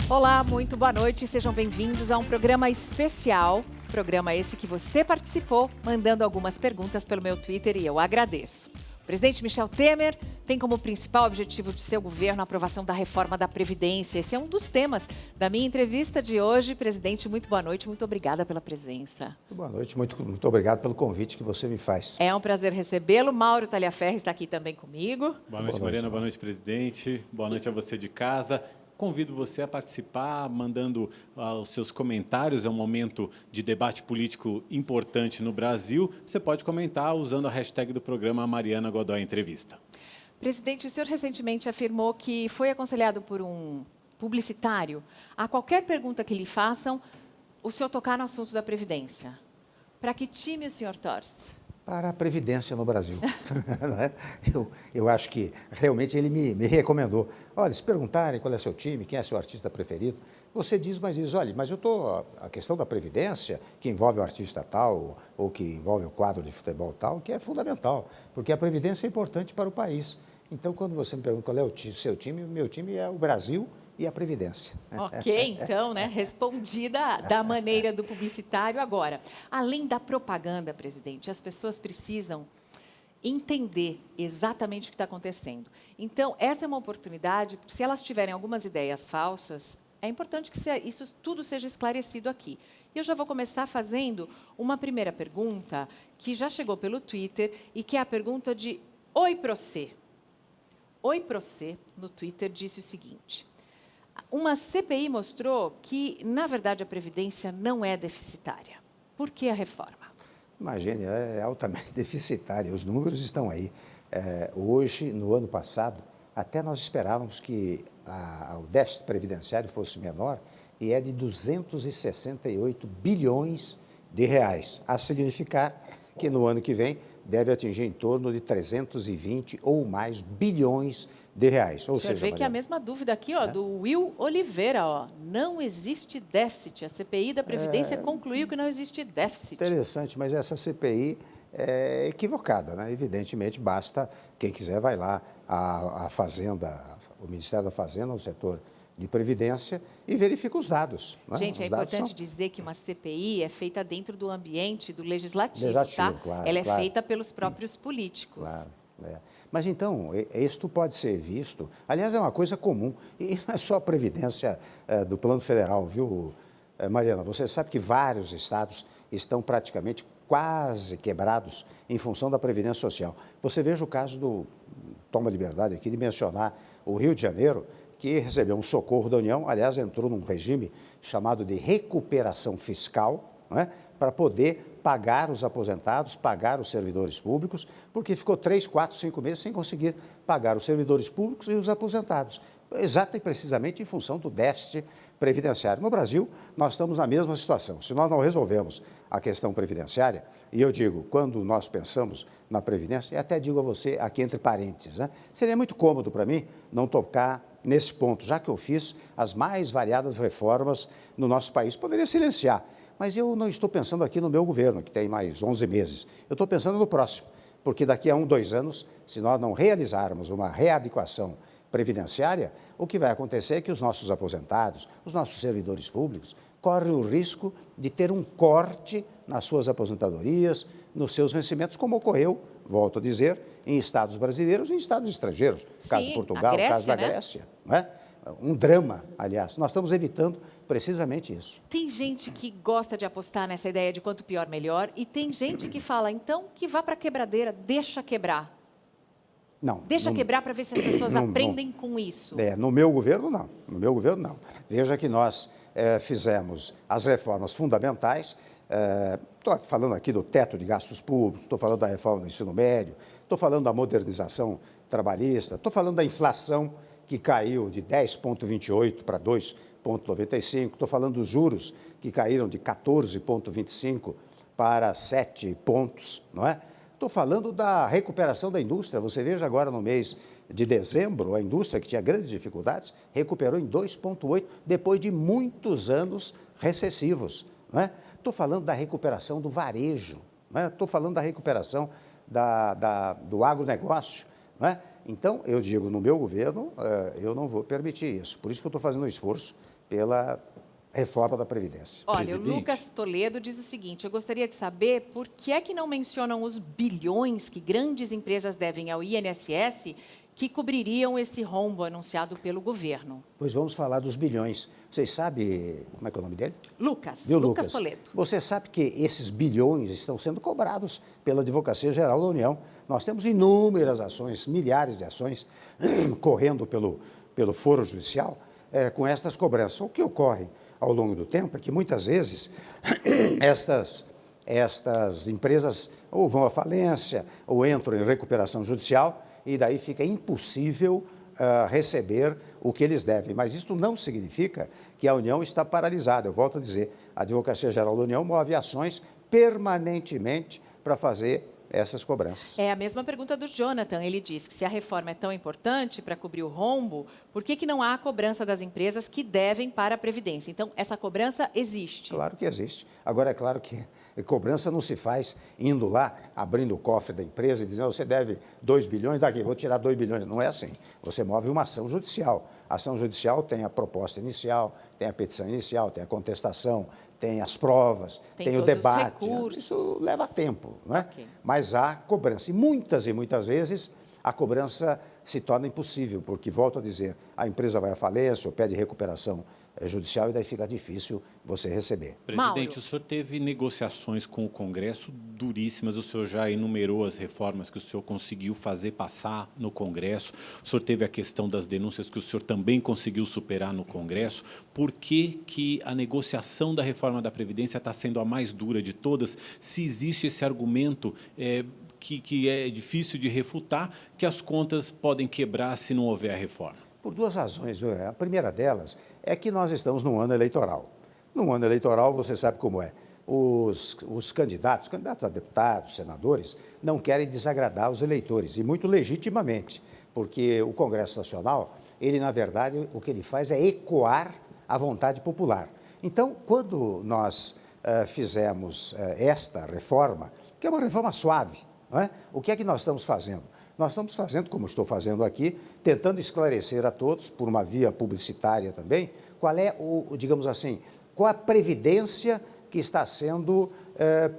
Olá, muito boa noite, sejam bem-vindos a um programa especial. Programa esse que você participou, mandando algumas perguntas pelo meu Twitter e eu agradeço. O presidente Michel Temer tem como principal objetivo de seu governo a aprovação da reforma da Previdência. Esse é um dos temas da minha entrevista de hoje. Presidente, muito boa noite, muito obrigada pela presença. Muito boa noite, muito obrigado pelo convite que você me faz. É um prazer recebê-lo. Mauro Taliaferri está aqui também comigo. Boa noite, Mariana. Boa noite, presidente. Boa noite a você de casa. Convido você a participar, mandando os seus comentários. É um momento de debate político importante no Brasil. Você pode comentar usando a hashtag do programa Mariana Godoy Entrevista. Presidente, o senhor recentemente afirmou que foi aconselhado por um publicitário a qualquer pergunta que lhe façam, o senhor tocar no assunto da Previdência. Para que time o senhor torce? Para a Previdência no Brasil. eu acho que realmente ele me recomendou. Olha, se perguntarem qual é seu time, quem é seu artista preferido, você diz, olha, mas eu estou. A questão da Previdência, que envolve o artista tal, ou que envolve o quadro de futebol tal, que é fundamental, porque a Previdência é importante para o país. Então, quando você me pergunta qual é o seu time, o meu time é o Brasil e a Previdência. Ok, então, respondida da maneira do publicitário. Agora, além da propaganda, presidente, as pessoas precisam entender exatamente o que está acontecendo. Então, essa é uma oportunidade, se elas tiverem algumas ideias falsas, é importante que isso tudo seja esclarecido aqui. E eu já vou começar fazendo uma primeira pergunta, que já chegou pelo Twitter, e que é a pergunta de Oi Procê. Oi Procê, no Twitter, disse o seguinte: uma CPI mostrou que, na verdade, a Previdência não é deficitária. Por que a reforma? Imagine, é altamente deficitária, os números estão aí. Hoje, no ano passado, até nós esperávamos que o déficit previdenciário fosse menor, e é de 268 bilhões de reais, a significar que no ano que vem deve atingir em torno de 320 ou mais bilhões de reais. Ou seja, vê que é a mesma dúvida aqui, do Will Oliveira, não existe déficit. A CPI da Previdência concluiu que não existe déficit. Interessante, mas essa CPI é equivocada, né? Evidentemente, basta, quem quiser vai lá, a Fazenda, o Ministério da Fazenda, o setor de Previdência, e verifica os dados. Né? Gente, é importante dizer que uma CPI é feita dentro do ambiente do legislativo, tá? Claro, ela é feita pelos próprios políticos. Claro. Mas então, isto pode ser visto, aliás, é uma coisa comum, e não é só a Previdência do Plano Federal, viu, Mariana? Você sabe que vários estados estão praticamente quase quebrados em função da Previdência Social. Você veja o caso toma liberdade aqui de mencionar o Rio de Janeiro, que recebeu um socorro da União, aliás, entrou num regime chamado de recuperação fiscal, né, para poder pagar os aposentados, pagar os servidores públicos, porque ficou 3, 4, 5 meses sem conseguir pagar os servidores públicos e os aposentados, exata e precisamente em função do déficit previdenciário. No Brasil, nós estamos na mesma situação. Se nós não resolvemos a questão previdenciária, e eu digo, quando nós pensamos na Previdência, e até digo a você aqui entre parênteses, seria muito cômodo para mim não tocar nesse ponto, já que eu fiz as mais variadas reformas no nosso país. Poderia silenciar, mas eu não estou pensando aqui no meu governo, que tem mais 11 meses. Eu estou pensando no próximo, porque daqui a 1, 2 anos, se nós não realizarmos uma readequação previdenciária, o que vai acontecer é que os nossos aposentados, os nossos servidores públicos, correm o risco de ter um corte nas suas aposentadorias, nos seus vencimentos, como ocorreu, volto a dizer, em estados brasileiros e em estados estrangeiros. O caso de Portugal, o caso da Grécia. Né? Um drama, aliás. Nós estamos evitando precisamente isso. Tem gente que gosta de apostar nessa ideia de quanto pior, melhor, e tem gente que fala, então, que vá para a quebradeira, deixa quebrar. Não. Deixa quebrar para ver se as pessoas aprendem com isso. No meu governo, não. No meu governo, não. Veja que nós fizemos as reformas fundamentais. Estou falando aqui do teto de gastos públicos, estou falando da reforma do ensino médio, estou falando da modernização trabalhista, estou falando da inflação que caiu de 10,28 para 2,95, estou falando dos juros que caíram de 14,25 para 7 pontos, não é? Estou falando da recuperação da indústria. Você veja agora no mês de dezembro, a indústria que tinha grandes dificuldades recuperou em 2,8 depois de muitos anos recessivos. Não é? Estou falando da recuperação do varejo, não é? Estou falando da recuperação do agronegócio. Não é? Então, eu digo, no meu governo, eu não vou permitir isso. Por isso que eu estou fazendo um esforço pela reforma da Previdência. Olha, Presidente. o Lucas Toledo diz o seguinte: eu gostaria de saber por que é que não mencionam os bilhões que grandes empresas devem ao INSS que cobririam esse rombo anunciado pelo governo. Pois vamos falar dos bilhões. Vocês sabem, como é que é o nome dele? Lucas, Viu, Lucas Toledo. Você sabe que esses bilhões estão sendo cobrados pela Advocacia Geral da União. Nós temos inúmeras ações, milhares de ações, correndo pelo foro judicial com estas cobranças. O que ocorre ao longo do tempo é que, muitas vezes, estas empresas ou vão à falência ou entram em recuperação judicial e daí fica impossível receber o que eles devem. Mas isso não significa que a União está paralisada. Eu volto a dizer, a Advocacia Geral da União move ações permanentemente para fazer essas cobranças. É a mesma pergunta do Jonathan. Ele diz que se a reforma é tão importante para cobrir o rombo, por que não há a cobrança das empresas que devem para a Previdência? Então, essa cobrança existe. Claro que existe. Agora, é claro que a cobrança não se faz indo lá, abrindo o cofre da empresa e dizendo, você deve 2 bilhões, daqui, vou tirar 2 bilhões. Não é assim. Você move uma ação judicial. A ação judicial tem a proposta inicial, tem a petição inicial, tem a contestação, tem as provas, tem o debate. Os recursos. Isso leva tempo, não é? Okay. Mas há cobrança. E muitas vezes a cobrança se torna impossível, porque, volto a dizer, a empresa vai à falência ou pede recuperação judicial e daí fica difícil você receber. Presidente, Mauro. o senhor teve negociações com o Congresso duríssimas, o senhor já enumerou as reformas que o senhor conseguiu fazer passar no Congresso, o senhor teve a questão das denúncias que o senhor também conseguiu superar no Congresso. Por que a negociação da reforma da Previdência está sendo a mais dura de todas, se existe esse argumento que é difícil de refutar, que as contas podem quebrar se não houver a reforma? Por duas razões. A primeira delas é que nós estamos num ano eleitoral. Num ano eleitoral, você sabe como é. Os candidatos a deputados, senadores, não querem desagradar os eleitores, e muito legitimamente, porque o Congresso Nacional, ele, na verdade, o que ele faz é ecoar a vontade popular. Então, quando nós fizemos esta reforma, que é uma reforma suave, não é? O que é que nós estamos fazendo? Nós estamos fazendo, como estou fazendo aqui, tentando esclarecer a todos, por uma via publicitária também, qual é digamos assim, qual a previdência que está sendo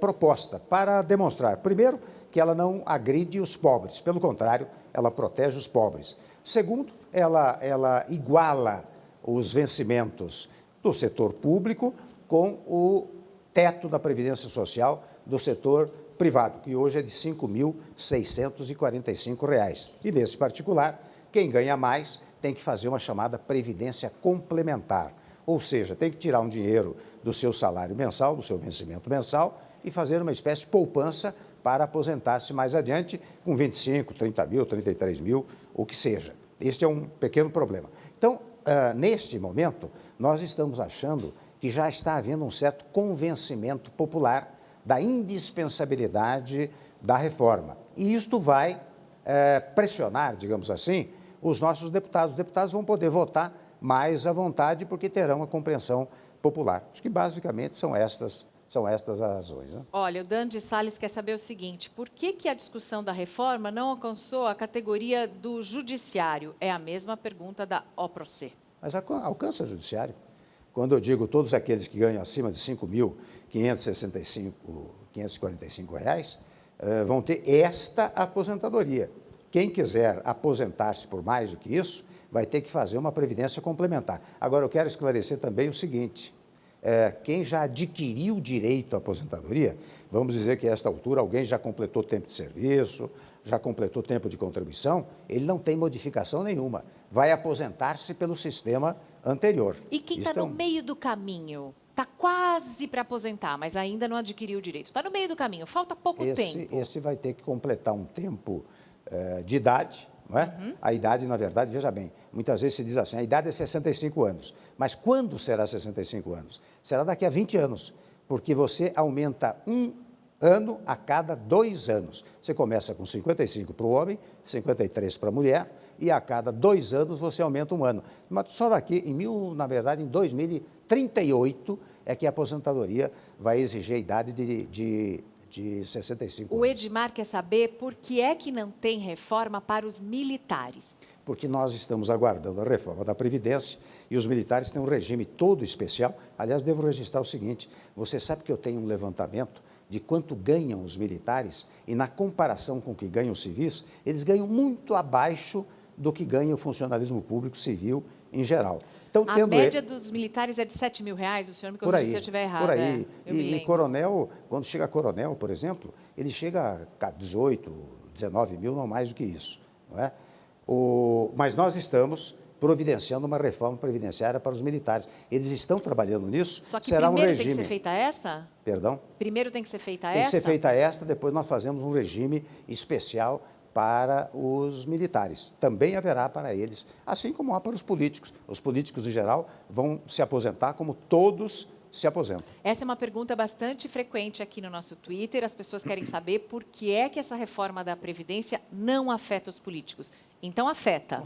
proposta, para demonstrar, primeiro, que ela não agride os pobres, pelo contrário, ela protege os pobres. Segundo, ela iguala os vencimentos do setor público com o teto da Previdência Social do setor privado, que hoje é de R$ 5.645. E, nesse particular, quem ganha mais tem que fazer uma chamada previdência complementar, ou seja, tem que tirar um dinheiro do seu salário mensal, do seu vencimento mensal, e fazer uma espécie de poupança para aposentar-se mais adiante com 25, 30 mil, 33 mil, o que seja. Este é um pequeno problema. Então, neste momento, nós estamos achando que já está havendo um certo convencimento popular da indispensabilidade da reforma. E isto vai pressionar, digamos assim, os nossos deputados. Os deputados vão poder votar mais à vontade porque terão a compreensão popular. Acho que basicamente são estas as razões. Né? Olha, o Dan de Salles quer saber o seguinte: por que a discussão da reforma não alcançou a categoria do judiciário? É a mesma pergunta da OPROCE. Mas alcança o judiciário. Quando eu digo todos aqueles que ganham acima de R$ 5.545 vão ter esta aposentadoria. Quem quiser aposentar-se por mais do que isso, vai ter que fazer uma previdência complementar. Agora, eu quero esclarecer também o seguinte, quem já adquiriu direito à aposentadoria, vamos dizer que a esta altura alguém já completou tempo de serviço, já completou tempo de contribuição, ele não tem modificação nenhuma, vai aposentar-se pelo sistema anterior. E quem está no meio do caminho, está quase para aposentar, mas ainda não adquiriu o direito, está no meio do caminho, falta pouco tempo. Esse vai ter que completar um tempo de idade, não é? Uhum. A idade, na verdade, veja bem, muitas vezes se diz assim, a idade é 65 anos, mas quando será 65 anos? Será daqui a 20 anos, porque você aumenta um ano a cada 2 anos. Você começa com 55 para o homem, 53 para a mulher, e a cada 2 anos você aumenta um ano. Mas só daqui, em 2038, é que a aposentadoria vai exigir a idade de 65 anos. O Edmar quer saber por que é que não tem reforma para os militares. porque nós estamos aguardando a reforma da Previdência e os militares têm um regime todo especial. Aliás, devo registrar o seguinte, você sabe que eu tenho um levantamento de quanto ganham os militares e, na comparação com o que ganham os civis, eles ganham muito abaixo do que ganha o funcionalismo público civil em geral. Então, A média dos militares é de R$7.000, o senhor me corrija se eu estiver errado. por aí. E coronel, quando chega a coronel, por exemplo, ele chega a 18, 19 mil, não mais do que isso. Não é? Mas nós estamos providenciando uma reforma previdenciária para os militares. Eles estão trabalhando nisso. Só que será primeiro um regime. tem que ser feita essa? Perdão? Primeiro tem que ser feita Tem essa? que ser feita esta, depois nós fazemos um regime especial para os militares. Também haverá para eles, assim como há para os políticos. Os políticos, em geral, vão se aposentar como todos se aposentam. Essa é uma pergunta bastante frequente aqui no nosso Twitter. As pessoas querem saber por que é que essa reforma da Previdência não afeta os políticos. Então, afeta.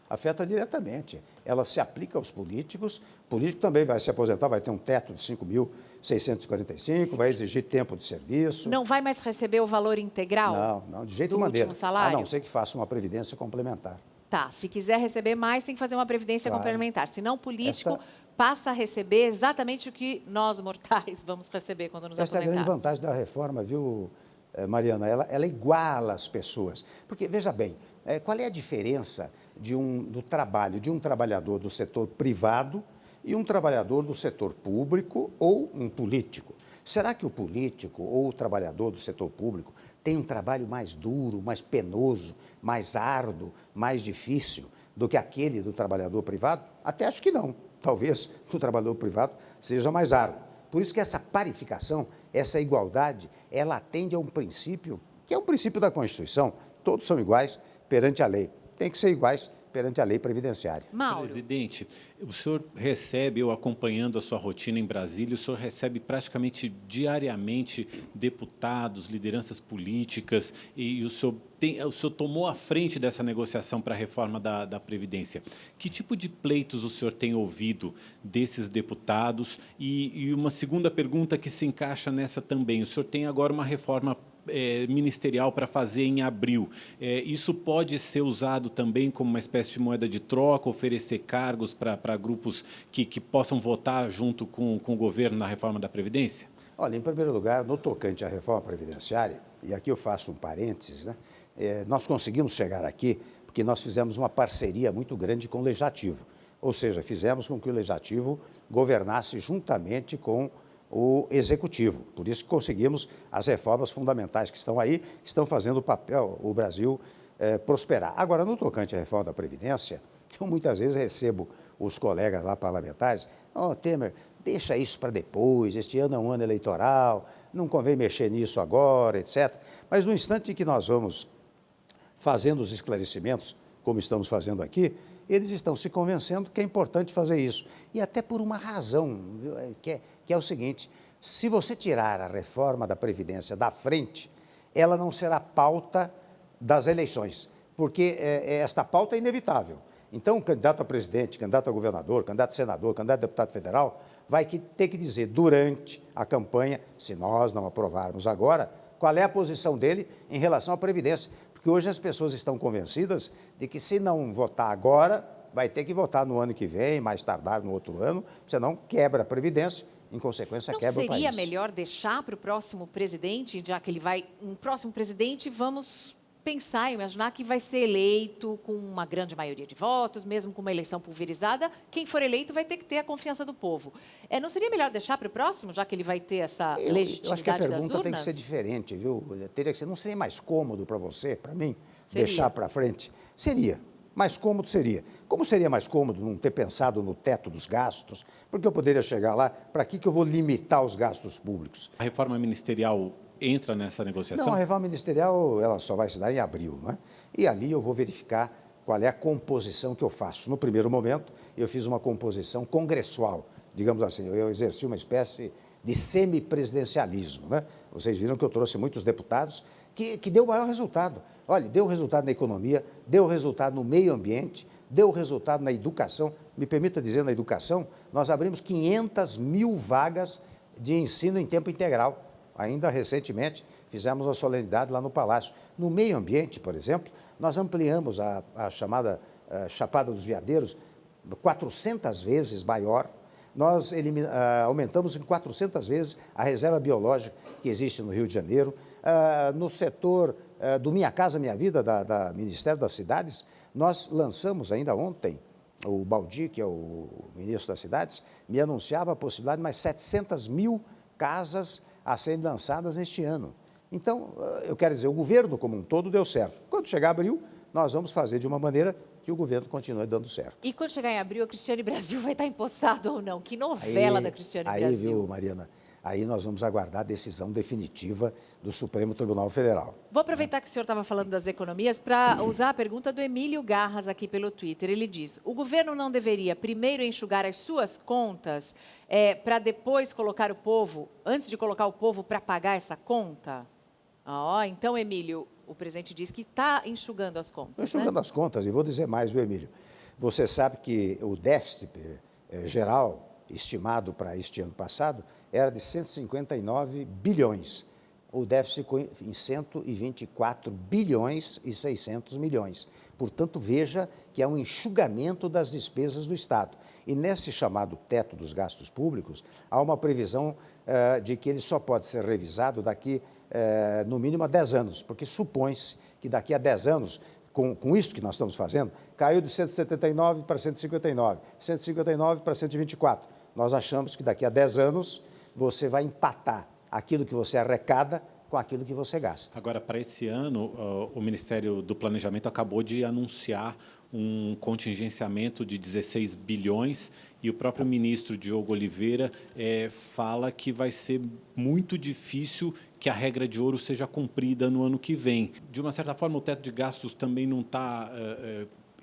Afeta diretamente. Ela se aplica aos políticos, o político também vai se aposentar, vai ter um teto de 5.645, vai exigir tempo de serviço. Não vai mais receber o valor integral? Não, de jeito do maneira. último salário? A não ser que faça uma previdência complementar. Tá, se quiser receber mais, tem que fazer uma previdência Claro. complementar. Se não, o político passa a receber exatamente o que nós, mortais, vamos receber quando nos Essa é a aposentarmos. grande vantagem da reforma, viu, Mariana? Ela iguala as pessoas. Porque, veja bem, qual é a diferença do trabalho de um trabalhador do setor privado e um trabalhador do setor público ou um político? Será que o político ou o trabalhador do setor público tem um trabalho mais duro, mais penoso, mais árduo, mais difícil do que aquele do trabalhador privado? Até acho que não. Talvez do trabalhador privado seja mais árduo. Por isso que essa parificação, essa igualdade, ela atende a um princípio, que é um princípio da Constituição. Todos são iguais perante a lei. Tem que ser iguais perante a lei previdenciária. Mauro. Presidente, o senhor recebe, eu acompanhando a sua rotina em Brasília, o senhor recebe praticamente diariamente deputados, lideranças políticas, e o senhor tomou a frente dessa negociação para a reforma da Previdência. Que tipo de pleitos o senhor tem ouvido desses deputados? E uma segunda pergunta que se encaixa nessa também. O senhor tem agora uma reforma ministerial para fazer em abril. Isso pode ser usado também como uma espécie de moeda de troca, oferecer cargos para grupos que possam votar junto com o governo na reforma da Previdência? Olha, em primeiro lugar, no tocante à reforma previdenciária, e aqui eu faço um parênteses, né? Nós conseguimos chegar aqui porque nós fizemos uma parceria muito grande com o Legislativo, ou seja, fizemos com que o Legislativo governasse juntamente com o Executivo. Por isso que conseguimos as reformas fundamentais que estão aí, estão fazendo o Brasil prosperar. Agora, no tocante à reforma da Previdência, eu muitas vezes recebo os colegas lá parlamentares, Temer, deixa isso para depois, este ano é um ano eleitoral, não convém mexer nisso agora, etc. Mas no instante em que nós vamos fazendo os esclarecimentos, como estamos fazendo aqui, eles estão se convencendo que é importante fazer isso. E até por uma razão, que é o seguinte, se você tirar a reforma da Previdência da frente, ela não será pauta das eleições, porque esta pauta é inevitável. Então, o candidato a presidente, candidato a governador, candidato a senador, candidato a deputado federal, vai ter que dizer durante a campanha, se nós não aprovarmos agora, qual é a posição dele em relação à Previdência. Porque hoje as pessoas estão convencidas de que se não votar agora, vai ter que votar no ano que vem, mais tardar no outro ano, senão quebra a Previdência, em consequência quebra o país. Não seria melhor deixar para o próximo presidente, já que ele vai... Um próximo presidente, vamos pensar, imaginar que vai ser eleito com uma grande maioria de votos, mesmo com uma eleição pulverizada, quem for eleito vai ter que ter a confiança do povo. Não seria melhor deixar para o próximo, já que ele vai ter essa legitimidade das urnas? Eu acho que a pergunta tem que ser diferente, viu? Teria que ser, não seria mais cômodo para você, para mim, deixar para frente? Seria. Mais cômodo seria. Como seria mais cômodo não ter pensado no teto dos gastos? Porque eu poderia chegar lá, para que eu vou limitar os gastos públicos? A reforma ministerial entra nessa negociação? Não, a reforma ministerial ela só vai se dar em abril, não é? E ali eu vou verificar qual é a composição que eu faço. No primeiro momento, eu fiz uma composição congressual, digamos assim, eu exerci uma espécie de semipresidencialismo, né? Vocês viram que eu trouxe muitos deputados que deu o maior resultado. Olha, deu resultado na economia, deu resultado no meio ambiente, deu resultado na educação. Me permita dizer, na educação, nós abrimos 500 mil vagas de ensino em tempo integral. Ainda recentemente, fizemos uma solenidade lá no Palácio. No meio ambiente, por exemplo, nós ampliamos a chamada Chapada dos Veadeiros, 400 vezes maior. Nós aumentamos em 400 vezes a reserva biológica que existe no Rio de Janeiro. No setor do Minha Casa Minha Vida, da Ministério das Cidades, nós lançamos ainda ontem, o Baldi, que é o ministro das Cidades, me anunciava a possibilidade de mais 700 mil casas a serem lançadas neste ano. Então, eu quero dizer, o governo como um todo deu certo. Quando chegar abril, nós vamos fazer de uma maneira que o governo continue dando certo. E quando chegar em abril, a Cristiane Brasil vai estar empossado ou não? Que novela da Cristiane Brasil. Aí, viu, Mariana, aí nós vamos aguardar a decisão definitiva do Supremo Tribunal Federal. Vou aproveitar que o senhor estava falando das economias para usar a pergunta do Emílio Garras aqui pelo Twitter. Ele diz, o governo não deveria primeiro enxugar as suas contas para depois colocar o povo, antes de colocar o povo para pagar essa conta? Então, Emílio, o presidente diz que está enxugando as contas. Enxugando as contas, e vou dizer mais, viu, Emílio? Você sabe que o déficit geral estimado para este ano passado era de 159 bilhões. O déficit ficou em 124 bilhões e 600 milhões. Portanto, veja que é um enxugamento das despesas do Estado. E nesse chamado teto dos gastos públicos, há uma previsão de que ele só pode ser revisado daqui, no mínimo, a 10 anos, porque supõe-se que daqui a 10 anos, com isso que nós estamos fazendo, caiu de 179 para 159, 159 para 124. Nós achamos que daqui a 10 anos você vai empatar aquilo que você arrecada com aquilo que você gasta. Agora, para esse ano, o Ministério do Planejamento acabou de anunciar um contingenciamento de 16 bilhões e o próprio ministro Diogo Oliveira fala que vai ser muito difícil que a regra de ouro seja cumprida no ano que vem. De uma certa forma, o teto de gastos também não está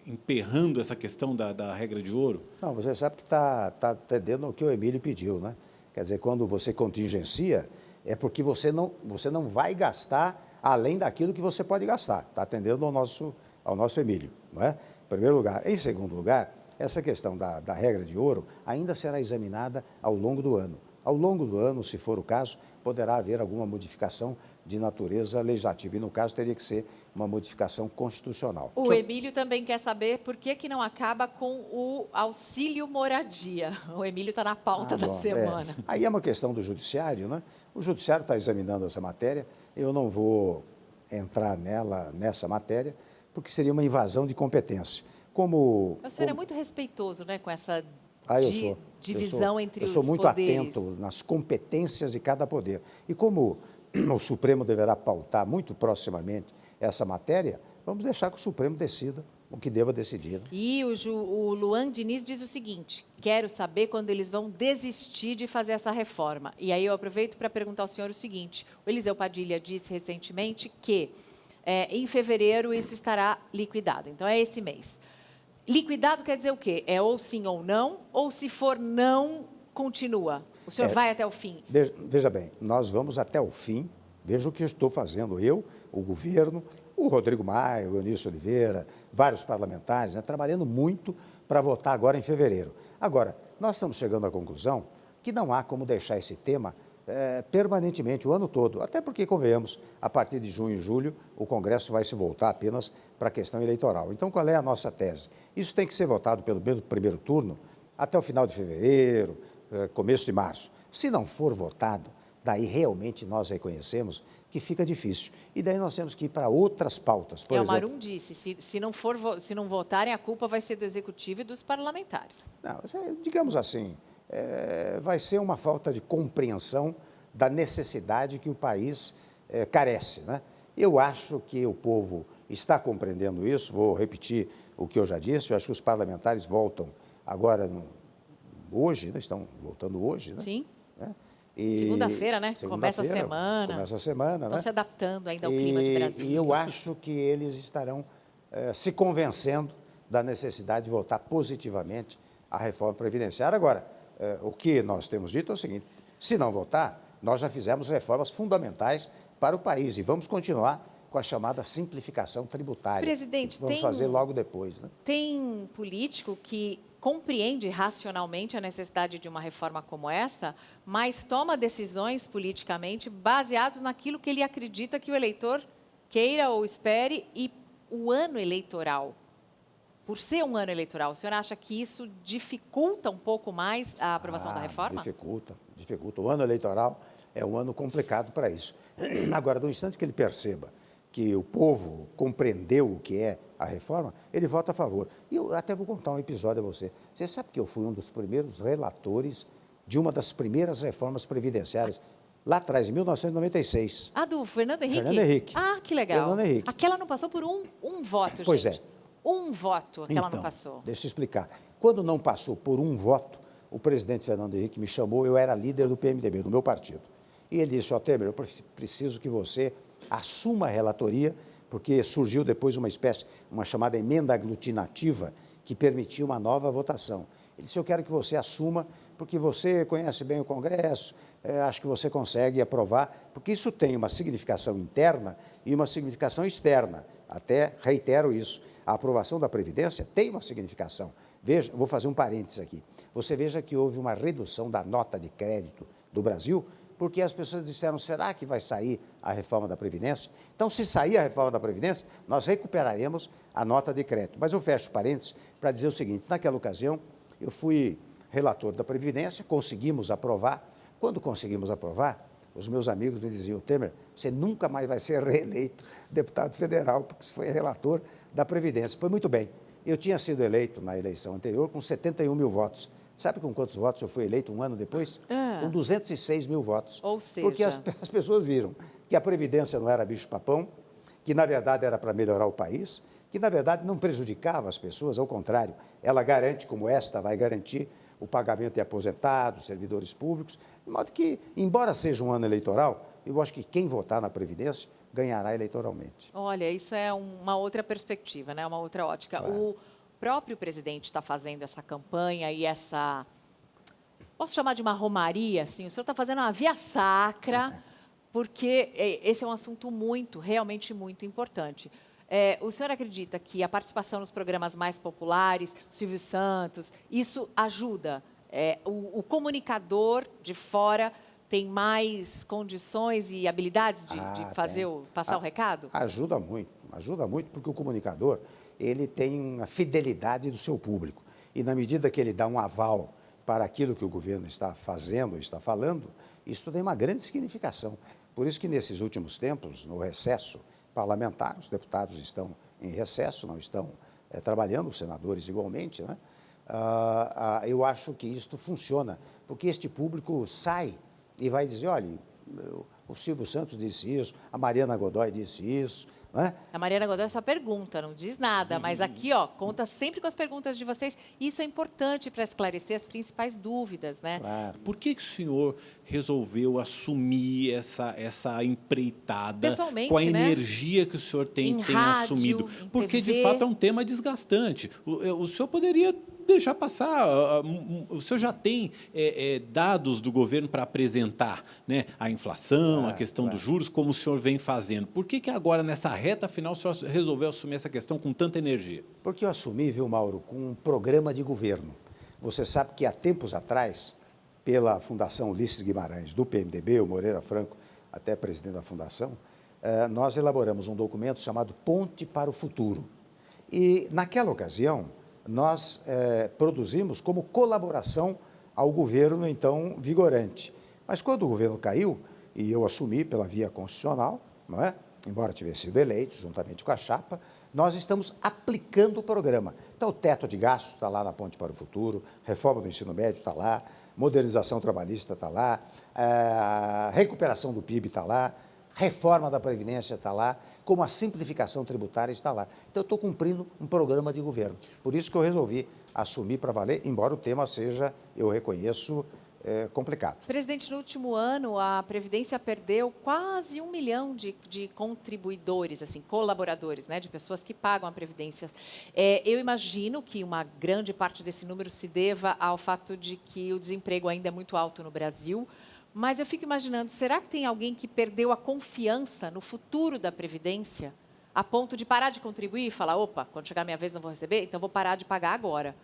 emperrando essa questão da regra de ouro? Não, você sabe que está atendendo o que o Emílio pediu, né? Quer dizer, quando você contingencia, é porque você não vai gastar além daquilo que você pode gastar. Está atendendo ao nosso Emílio, não é? Em primeiro lugar. Em segundo lugar, essa questão da regra de ouro ainda será examinada ao longo do ano. Ao longo do ano, se for o caso, poderá haver alguma modificação de natureza legislativa. E, no caso, teria que ser uma modificação constitucional. O Emílio também quer saber por que não acaba com o auxílio moradia. O Emílio está na pauta da semana. Aí é uma questão do judiciário, né? O judiciário está examinando essa matéria. Eu não vou entrar nessa matéria, porque seria uma invasão de competência. O senhor é muito respeitoso, né, com essa divisão entre os poderes. Eu sou muito atento nas competências de cada poder. E como o Supremo deverá pautar muito proximamente essa matéria, vamos deixar que o Supremo decida o que deva decidir. Né? E o Luan Diniz diz o seguinte, quero saber quando eles vão desistir de fazer essa reforma. E aí eu aproveito para perguntar ao senhor o seguinte, o Eliseu Padilha disse recentemente que em fevereiro isso estará liquidado, então é esse mês. Liquidado quer dizer o quê? É ou sim ou não, ou se for não, continua? O senhor vai até o fim? Veja bem, nós vamos até o fim, veja o que eu estou fazendo, eu, o governo, o Rodrigo Maia, o Eunício Oliveira, vários parlamentares, né, trabalhando muito para votar agora em fevereiro. Agora, nós estamos chegando à conclusão que não há como deixar esse tema permanentemente, o ano todo, até porque, convenhamos, a partir de junho e julho, o Congresso vai se voltar apenas para a questão eleitoral. Então, qual é a nossa tese? Isso tem que ser votado pelo primeiro turno até o final de fevereiro, começo de março. Se não for votado, daí realmente nós reconhecemos que fica difícil. E daí nós temos que ir para outras pautas. Por exemplo, o Marum disse, se não votarem, a culpa vai ser do Executivo e dos parlamentares. Não, digamos assim, vai ser uma falta de compreensão da necessidade que o país carece, né? Eu acho que o povo está compreendendo isso, vou repetir o que eu já disse, eu acho que os parlamentares voltam agora, hoje, né? Estão voltando hoje, né? Sim. Segunda-feira, né? Começa a semana. Começa a semana, Estão se adaptando ainda ao clima de Brasília. E eu acho que eles estarão se convencendo da necessidade de votar positivamente a reforma previdenciária. Agora, o que nós temos dito é o seguinte, se não votar, nós já fizemos reformas fundamentais para o país e vamos continuar com a chamada simplificação tributária. Presidente, vamos fazer logo depois. Né? Tem político que compreende racionalmente a necessidade de uma reforma como essa, mas toma decisões politicamente baseadas naquilo que ele acredita que o eleitor queira ou espere, e o ano eleitoral, por ser um ano eleitoral, o senhor acha que isso dificulta um pouco mais a aprovação da reforma? Dificulta. O ano eleitoral é um ano complicado para isso. Agora, no instante que ele perceba que o povo compreendeu o que é a reforma, ele vota a favor. E eu até vou contar um episódio a você. Você sabe que eu fui um dos primeiros relatores de uma das primeiras reformas previdenciárias, lá atrás, em 1996. Ah, do Fernando Henrique? Fernando Henrique. Ah, que legal. Fernando Henrique. Aquela não passou por um voto, Pois gente. é. Um voto que ela Então, não passou. deixa eu explicar. Quando não passou por um voto, o presidente Fernando Henrique me chamou, eu era líder do PMDB, do meu partido. E ele disse, Temer, eu preciso que você assuma a relatoria, porque surgiu depois uma chamada emenda aglutinativa, que permitia uma nova votação. Ele disse, eu quero que você assuma, porque você conhece bem o Congresso, acho que você consegue aprovar, porque isso tem uma significação interna e uma significação externa. Até reitero isso, a aprovação da Previdência tem uma significação. Veja, vou fazer um parênteses aqui. Você veja que houve uma redução da nota de crédito do Brasil, porque as pessoas disseram, será que vai sair a reforma da Previdência? Então, se sair a reforma da Previdência, nós recuperaremos a nota de crédito. Mas eu fecho parênteses para dizer o seguinte, naquela ocasião, eu fui relator da Previdência, conseguimos aprovar. Quando conseguimos aprovar, os meus amigos me diziam, Temer, você nunca mais vai ser reeleito deputado federal, porque você foi relator da Previdência. Foi muito bem. Eu tinha sido eleito na eleição anterior com 71 mil votos. Sabe com quantos votos eu fui eleito um ano depois? Com 206 mil votos. Ou seja... Porque as pessoas viram que a Previdência não era bicho-papão, que, na verdade, era para melhorar o país, que, na verdade, não prejudicava as pessoas, ao contrário, ela garante, como esta vai garantir, o pagamento de aposentados, servidores públicos, de modo que, embora seja um ano eleitoral, eu acho que quem votar na Previdência ganhará eleitoralmente. Olha, isso é uma outra perspectiva, né? Uma outra ótica. Claro. O próprio presidente está fazendo essa campanha e essa... Posso chamar de uma romaria? Assim, o senhor está fazendo uma via sacra, porque esse é um assunto realmente muito importante. O senhor acredita que a participação nos programas mais populares, o Silvio Santos, isso ajuda? O comunicador de fora tem mais condições e habilidades de passar o recado? Ajuda muito, porque o comunicador, ele tem a fidelidade do seu público. E na medida que ele dá um aval para aquilo que o governo está fazendo, está falando, isso tem uma grande significação. Por isso que nesses últimos tempos, no recesso parlamentar, os deputados estão em recesso, não estão trabalhando, os senadores igualmente, né? Eu acho que isto funciona, porque este público sai e vai dizer, olha, o Silvio Santos disse isso, a Mariana Godoy disse isso, né? A Mariana Godoy só pergunta, não diz nada, mas aqui, conta sempre com as perguntas de vocês. Isso é importante para esclarecer as principais dúvidas, né? Claro. Por que o senhor resolveu assumir essa empreitada Pessoalmente, com a né? energia que o senhor tem rádio, assumido? em Porque, TV. de fato, é um tema desgastante. O senhor poderia deixar passar. O senhor já tem dados do governo para apresentar, né? A inflação, a questão dos juros, como o senhor vem fazendo. Por que agora, nessa reta final, o senhor resolveu assumir essa questão com tanta energia? Porque eu assumi, viu, Mauro, com um programa de governo. Você sabe que há tempos atrás, pela Fundação Ulisses Guimarães, do PMDB, o Moreira Franco, até presidente da Fundação, nós elaboramos um documento chamado Ponte para o Futuro. E, naquela ocasião, nós produzimos como colaboração ao governo, então, vigorante. Mas quando o governo caiu, e eu assumi pela via constitucional, não é? Embora tivesse sido eleito, juntamente com a chapa, nós estamos aplicando o programa. Então, o teto de gastos está lá na Ponte para o Futuro, reforma do ensino médio está lá, modernização trabalhista está lá, recuperação do PIB está lá, reforma da Previdência está lá, como a simplificação tributária está lá. Então, eu estou cumprindo um programa de governo. Por isso que eu resolvi assumir para valer, embora o tema seja, eu reconheço, complicado. Presidente, no último ano, a Previdência perdeu quase 1 milhão de contribuidores, assim, colaboradores, né, de pessoas que pagam a Previdência. Eu imagino que uma grande parte desse número se deva ao fato de que o desemprego ainda é muito alto no Brasil, mas eu fico imaginando, será que tem alguém que perdeu a confiança no futuro da Previdência, a ponto de parar de contribuir e falar, opa, quando chegar a minha vez não vou receber, então vou parar de pagar agora?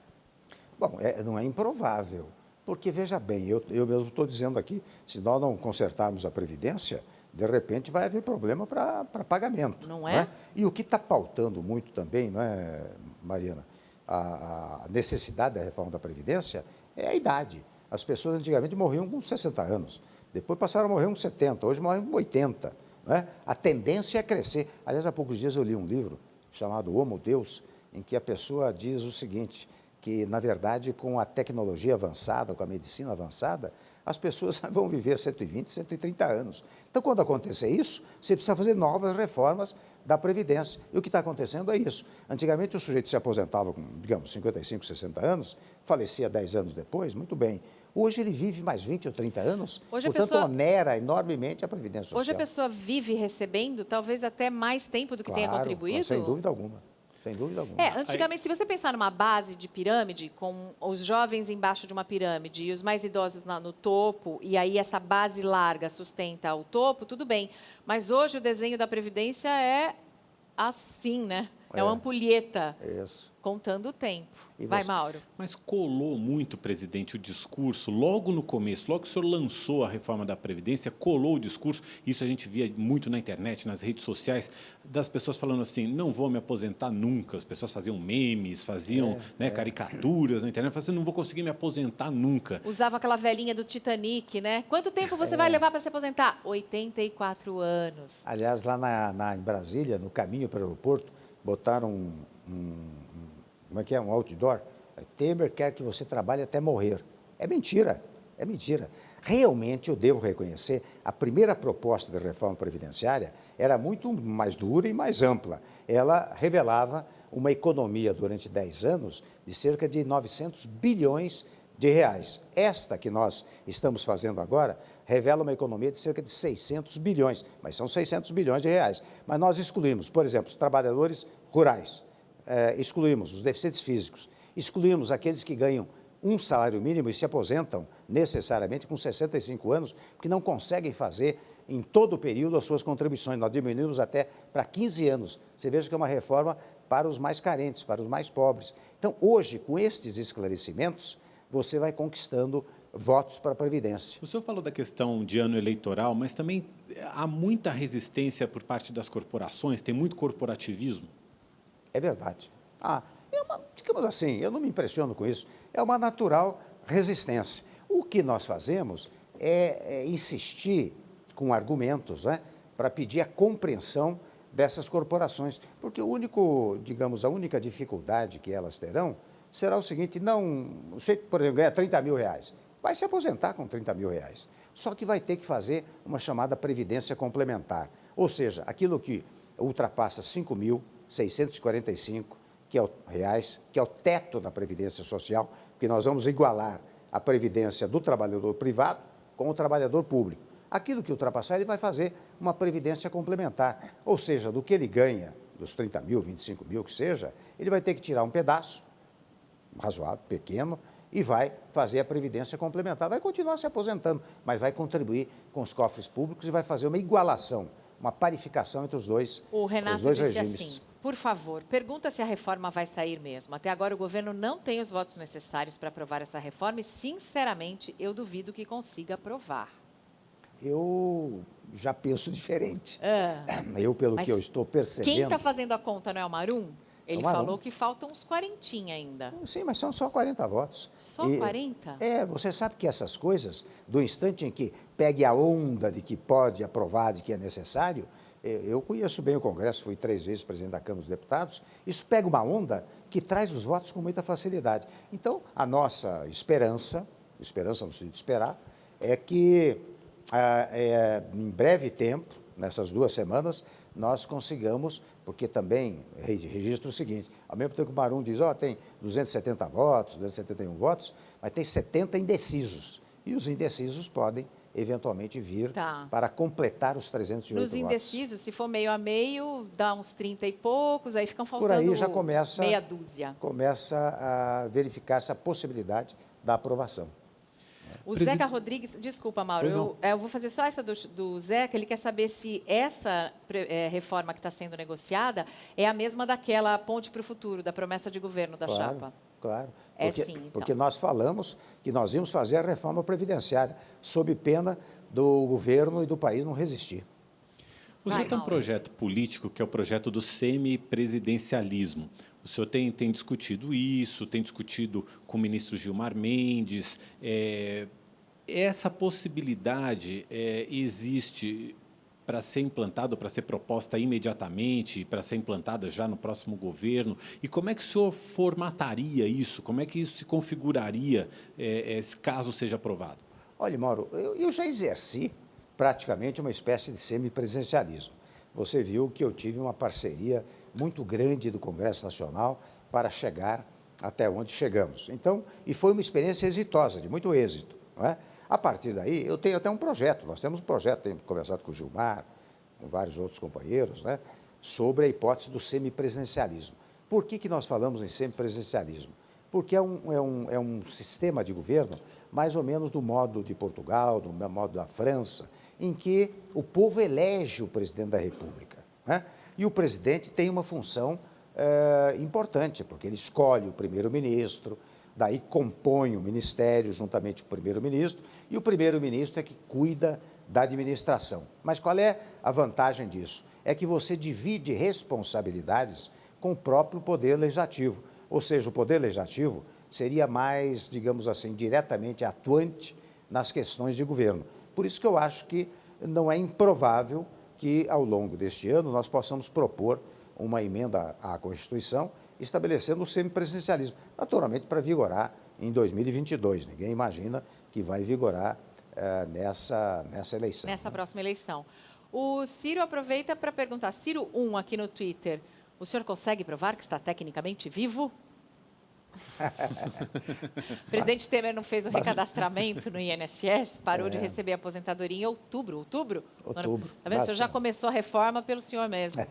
Bom, não é improvável, porque, veja bem, eu mesmo estou dizendo aqui, se nós não consertarmos a Previdência, de repente vai haver problema para pagamento. Não é? E o que está pautando muito também, não é, Mariana, a necessidade da reforma da Previdência é a idade. As pessoas antigamente morriam com 60 anos, depois passaram a morrer com 70, hoje morrem com 80. Não é? A tendência é crescer. Aliás, há poucos dias eu li um livro chamado Homo Deus, em que a pessoa diz o seguinte, que, na verdade, com a tecnologia avançada, com a medicina avançada, as pessoas vão viver 120, 130 anos. Então, quando acontecer isso, você precisa fazer novas reformas da Previdência. E o que está acontecendo é isso. Antigamente, o sujeito se aposentava com, digamos, 55, 60 anos, falecia 10 anos depois, muito bem. Hoje ele vive mais 20 ou 30 anos, portanto, onera enormemente a Previdência Social. Hoje a pessoa vive recebendo talvez até mais tempo do que tenha contribuído? Sem dúvida alguma. Sem dúvida alguma. Antigamente, se você pensar numa base de pirâmide, com os jovens embaixo de uma pirâmide e os mais idosos no topo, e aí essa base larga sustenta o topo, tudo bem. Mas hoje o desenho da Previdência é assim, né? É uma ampulheta. Isso. Contando o tempo. E Vai, você? Mauro. Mas colou muito, presidente, o discurso, logo no começo, logo que o senhor lançou a reforma da Previdência, colou o discurso, isso a gente via muito na internet, nas redes sociais, das pessoas falando assim, não vou me aposentar nunca. As pessoas faziam memes, faziam caricaturas na internet, falavam assim, não vou conseguir me aposentar nunca. Usava aquela velhinha do Titanic, né? Quanto tempo você vai levar para se aposentar? 84 anos. Aliás, lá em Brasília, no caminho para o aeroporto, botaram como é que é? Um outdoor. Temer quer que você trabalhe até morrer. É mentira, é mentira. Realmente, eu devo reconhecer, a primeira proposta da reforma previdenciária era muito mais dura e mais ampla. Ela revelava uma economia durante 10 anos de cerca de 900 bilhões de reais. Esta que nós estamos fazendo agora revela uma economia de cerca de 600 bilhões, mas são 600 bilhões de reais. Mas nós excluímos, por exemplo, os trabalhadores rurais, excluímos os deficientes físicos, excluímos aqueles que ganham um salário mínimo e se aposentam necessariamente com 65 anos, porque não conseguem fazer em todo o período as suas contribuições. Nós diminuímos até para 15 anos. Você veja que é uma reforma para os mais carentes, para os mais pobres. Então, hoje, com estes esclarecimentos, você vai conquistando votos para a Previdência. O senhor falou da questão de ano eleitoral, mas também há muita resistência por parte das corporações, tem muito corporativismo? É verdade. Digamos assim, eu não me impressiono com isso, é uma natural resistência. O que nós fazemos é insistir com argumentos, né, para pedir a compreensão dessas corporações, porque a única dificuldade que elas terão será o seguinte, você, por exemplo, ganha 30 mil reais, vai se aposentar com 30 mil reais, só que vai ter que fazer uma chamada previdência complementar, ou seja, aquilo que ultrapassa 5.645 reais, que é o teto da Previdência Social, porque nós vamos igualar a Previdência do trabalhador privado com o trabalhador público. Aquilo que ultrapassar, ele vai fazer uma Previdência complementar, ou seja, do que ele ganha, dos 30 mil, 25 mil, que seja, ele vai ter que tirar um pedaço, razoável, pequeno, e vai fazer a Previdência complementar. Vai continuar se aposentando, mas vai contribuir com os cofres públicos e vai fazer uma igualação, uma parificação entre os dois regimes. O Renato disse assim, por favor, pergunta se a reforma vai sair mesmo. Até agora o governo não tem os votos necessários para aprovar essa reforma e, sinceramente, eu duvido que consiga aprovar. Eu já penso diferente. Pelo que eu estou percebendo... Quem está fazendo a conta não é o Marum? Ele falou que faltam uns 40 ainda. Sim, mas são só 40 votos. Só 40? Você sabe que essas coisas, do instante em que pegue a onda de que pode aprovar, de que é necessário, eu conheço bem o Congresso, fui 3 vezes presidente da Câmara dos Deputados, isso pega uma onda que traz os votos com muita facilidade. Então, a nossa esperança no sentido de esperar, é que em breve tempo, nessas 2 semanas, nós consigamos, porque também registro o seguinte, ao mesmo tempo que o Marum diz, tem 270 votos, 271 votos, mas tem 70 indecisos, e os indecisos podem eventualmente vir para completar os 308 votos. Nos indecisos, se for meio a meio, dá uns 30 e poucos, aí ficam faltando por aí já começa, meia dúzia. Começa a verificar essa possibilidade da aprovação. O Zeca Rodrigues, desculpa, Mauro, eu vou fazer só essa do Zeca, ele quer saber se essa reforma que está sendo negociada é a mesma daquela ponte para o futuro, da promessa de governo da chapa. claro. É Porque, sim, então. porque nós falamos que nós íamos fazer a reforma previdenciária, sob pena do governo e do país não resistir. O senhor tem um projeto político que é o projeto do semipresidencialismo. O senhor tem discutido isso, tem discutido com o ministro Gilmar Mendes. Essa possibilidade existe para ser implantada, para ser proposta imediatamente, para ser implantada já no próximo governo? E como é que o senhor formataria isso? Como é que isso se configuraria caso seja aprovado? Olha, Mauro, eu já exerci praticamente uma espécie de semipresidencialismo. Você viu que eu tive uma parceria muito grande do Congresso Nacional para chegar até onde chegamos. Então, e foi uma experiência exitosa, de muito êxito, não é? A partir daí, eu tenho até um projeto, nós temos um projeto, tenho conversado com o Gilmar, com vários outros companheiros, né, sobre a hipótese do semipresidencialismo. Por que nós falamos em semipresidencialismo? Porque é um sistema de governo mais ou menos do modo de Portugal, do modo da França, em que o povo elege o presidente da República, né? E o presidente tem uma função importante, porque ele escolhe o primeiro-ministro, daí compõe o ministério juntamente com o primeiro-ministro, e o primeiro-ministro é que cuida da administração. Mas qual é a vantagem disso? É que você divide responsabilidades com o próprio poder legislativo, ou seja, o poder legislativo seria mais, digamos assim, diretamente atuante nas questões de governo. Por isso que eu acho que não é improvável que, ao longo deste ano, nós possamos propor uma emenda à Constituição estabelecendo o semipresidencialismo, naturalmente para vigorar em 2022. Ninguém imagina que vai vigorar nessa eleição. Nessa próxima eleição. O Ciro aproveita para perguntar, Ciro 1 aqui no Twitter, o senhor consegue provar que está tecnicamente vivo? O presidente Temer não fez o recadastramento no INSS, parou de receber a aposentadoria em outubro. Outubro? Tá vendo? O senhor já começou a reforma pelo senhor mesmo.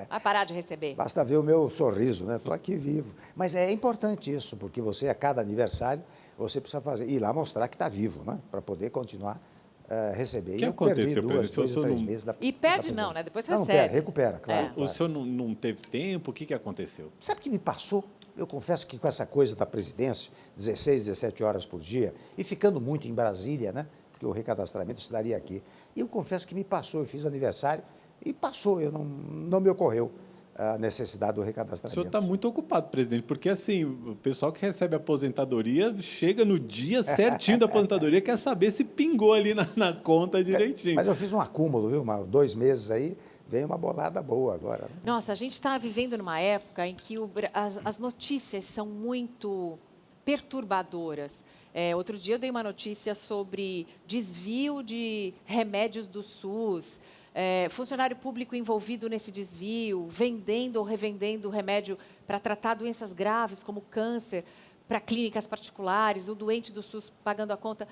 Vai parar de receber. Basta ver o meu sorriso, né? Estou aqui vivo. Mas é importante isso, porque você, a cada aniversário, você precisa ir lá mostrar que está vivo, né? Para poder continuar a receber. O que aconteceu, presidente? Dois, 3 meses da, e perde não, né? Depois recebe. Não, recupera, claro. O senhor não teve tempo? O que aconteceu? Sabe o que me passou? Eu confesso que com essa coisa da presidência, 16, 17 horas por dia, e ficando muito em Brasília, né? Porque o recadastramento se daria aqui. E eu confesso que me passou, eu fiz aniversário e passou, não me ocorreu a necessidade do recadastramento. O senhor está muito ocupado, presidente, porque assim, o pessoal que recebe a aposentadoria chega no dia certinho da aposentadoria, quer saber se pingou ali na conta direitinho. Mas eu fiz um acúmulo, viu? 2 meses aí, veio uma bolada boa agora. Né? Nossa, a gente está vivendo numa época em que as notícias são muito perturbadoras. Outro dia eu dei uma notícia sobre desvio de remédios do SUS, funcionário público envolvido nesse desvio, vendendo ou revendendo remédio para tratar doenças graves como câncer para clínicas particulares, o doente do SUS pagando a conta.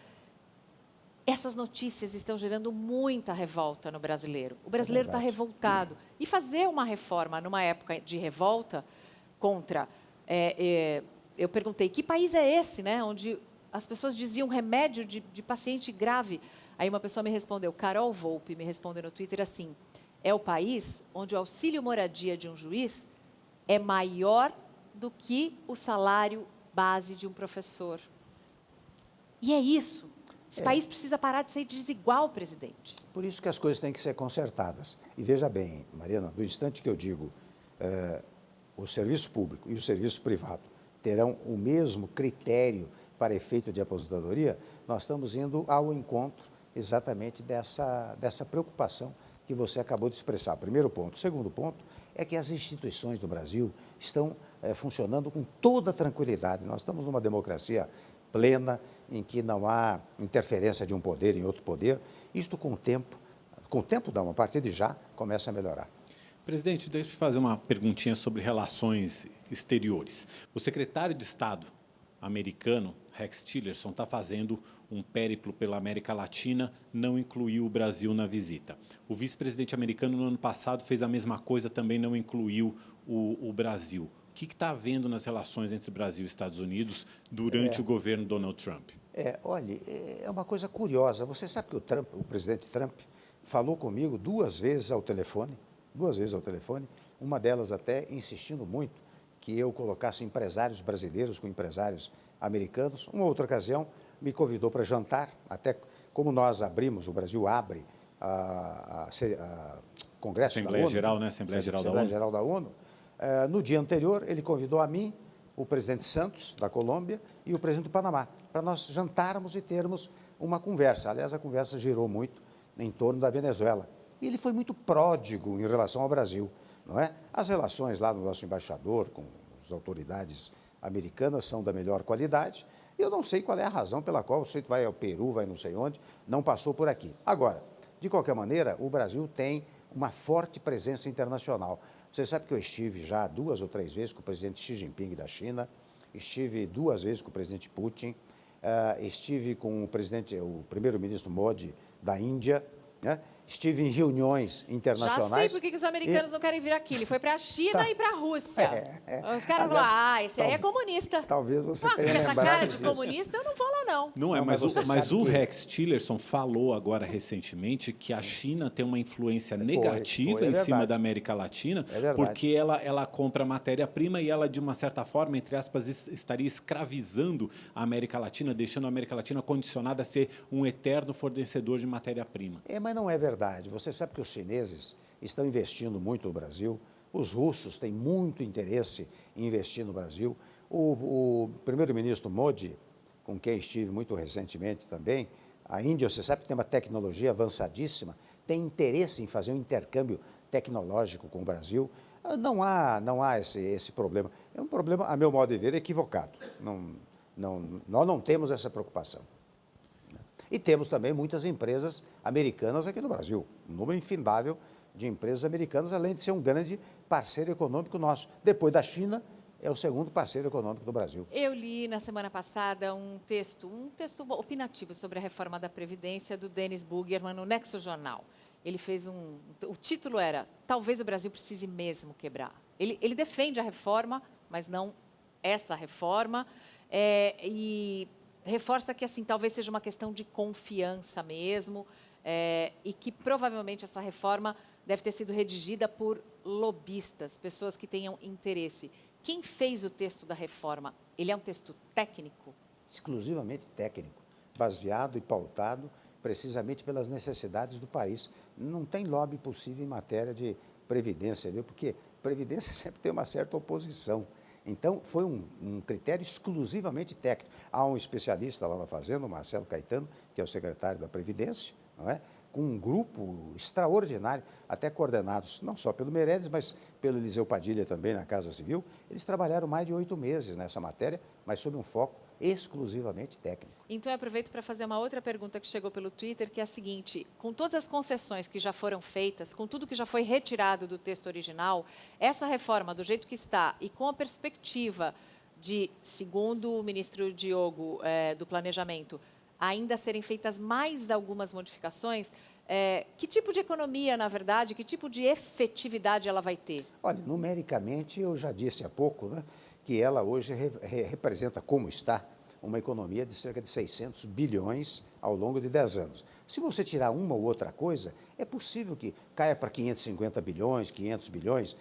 Essas notícias estão gerando muita revolta no brasileiro. O brasileiro está revoltado. E fazer uma reforma numa época de revolta contra... eu perguntei, que país é esse, né, onde as pessoas desviam remédio de paciente grave? Aí uma pessoa me respondeu, Carol Volpe me respondeu no Twitter assim, é o país onde o auxílio moradia de um juiz é maior do que o salário base de um professor. E é isso. Esse país precisa parar de ser desigual, presidente. Por isso que as coisas têm que ser consertadas. E veja bem, Mariana, do instante que eu digo o serviço público e o serviço privado terão o mesmo critério para efeito de aposentadoria, nós estamos indo ao encontro exatamente dessa preocupação que você acabou de expressar. Primeiro ponto. Segundo ponto é que as instituições do Brasil estão funcionando com toda tranquilidade. Nós estamos numa democracia plena, em que não há interferência de um poder em outro poder. Isto com o tempo não, a partir de já, começa a melhorar. Presidente, deixa eu fazer uma perguntinha sobre relações exteriores. O secretário de Estado americano, Rex Tillerson, está fazendo um périplo pela América Latina, não incluiu o Brasil na visita. O vice-presidente americano, no ano passado, fez a mesma coisa, também não incluiu o Brasil. O que está havendo nas relações entre Brasil e Estados Unidos durante o governo Donald Trump? Olha, é uma coisa curiosa. Você sabe que o presidente Trump falou comigo 2 vezes ao telefone, uma delas até insistindo muito que eu colocasse empresários brasileiros com empresários americanos. Uma outra ocasião, me convidou para jantar, até como nós abrimos, o Brasil abre a Congresso da Assembleia ONU. Geral, né? Assembleia Geral da ONU. No dia anterior, ele convidou a mim, o presidente Santos, da Colômbia, e o presidente do Panamá, para nós jantarmos e termos uma conversa. Aliás, a conversa girou muito em torno da Venezuela. E ele foi muito pródigo em relação ao Brasil, não é? As relações lá do nosso embaixador com as autoridades americanas são da melhor qualidade. Eu não sei qual é a razão pela qual o sujeito vai ao Peru, vai não sei onde, não passou por aqui. Agora, de qualquer maneira, o Brasil tem uma forte presença internacional. Você sabe que eu estive já 2 ou 3 vezes com o presidente Xi Jinping da China, estive 2 vezes com o presidente Putin, estive com o primeiro-ministro Modi da Índia, né? Estive em reuniões internacionais. Já sei por que os americanos não querem vir aqui. Ele foi para a China e para a Rússia. Os caras falaram, esse aí é comunista. Talvez você com tenha essa lembrado cara de disso. comunista, eu não vou lá, não. Não é, Não, mas, mas você mas sabe o que- Rex Tillerson falou agora recentemente que a China tem uma influência negativa é em cima verdade. da América Latina, É verdade. porque ela compra matéria-prima e ela, de uma certa forma, entre aspas, estaria escravizando a América Latina, deixando a América Latina condicionada a ser um eterno fornecedor de matéria-prima. Mas não é verdade. Você sabe que os chineses estão investindo muito no Brasil, os russos têm muito interesse em investir no Brasil. O primeiro-ministro Modi, com quem estive muito recentemente também, a Índia, você sabe que tem uma tecnologia avançadíssima, tem interesse em fazer um intercâmbio tecnológico com o Brasil. Não há esse problema. É um problema, a meu modo de ver, equivocado. Nós não temos essa preocupação. E temos também muitas empresas americanas aqui no Brasil, um número infindável de empresas americanas, além de ser um grande parceiro econômico nosso. Depois da China, é o segundo parceiro econômico do Brasil. Eu li na semana passada um texto opinativo sobre a reforma da Previdência do Denis Bugerman no Nexo Jornal. Ele fez o título era Talvez o Brasil precise mesmo quebrar. Ele defende a reforma, mas não essa reforma, e reforça que assim talvez seja uma questão de confiança mesmo, e que provavelmente essa reforma deve ter sido redigida por lobistas, pessoas que tenham interesse. Quem fez o texto da reforma? Ele é um texto técnico? Exclusivamente técnico, baseado e pautado precisamente pelas necessidades do país. Não tem lobby possível em matéria de previdência, viu? Porque previdência sempre tem uma certa oposição. Então, foi um critério exclusivamente técnico. Há um especialista lá na Fazenda, o Marcelo Caetano, que é o secretário da Previdência, não é? Com um grupo extraordinário, até coordenados não só pelo Meirelles, mas pelo Eliseu Padilha também na Casa Civil. Eles trabalharam mais de 8 meses nessa matéria, mas sob um foco exclusivamente técnico. Então, eu aproveito para fazer uma outra pergunta que chegou pelo Twitter, que é a seguinte: com todas as concessões que já foram feitas, com tudo que já foi retirado do texto original, essa reforma, do jeito que está, e com a perspectiva de, segundo o ministro Diogo, do Planejamento, ainda serem feitas mais algumas modificações, que tipo de economia, na verdade, que tipo de efetividade ela vai ter? Olha, numericamente, eu já disse há pouco, né, que ela hoje representa, como está, uma economia de cerca de 600 bilhões ao longo de 10 anos. Se você tirar uma ou outra coisa, é possível que caia para 550 bilhões, 500 bilhões.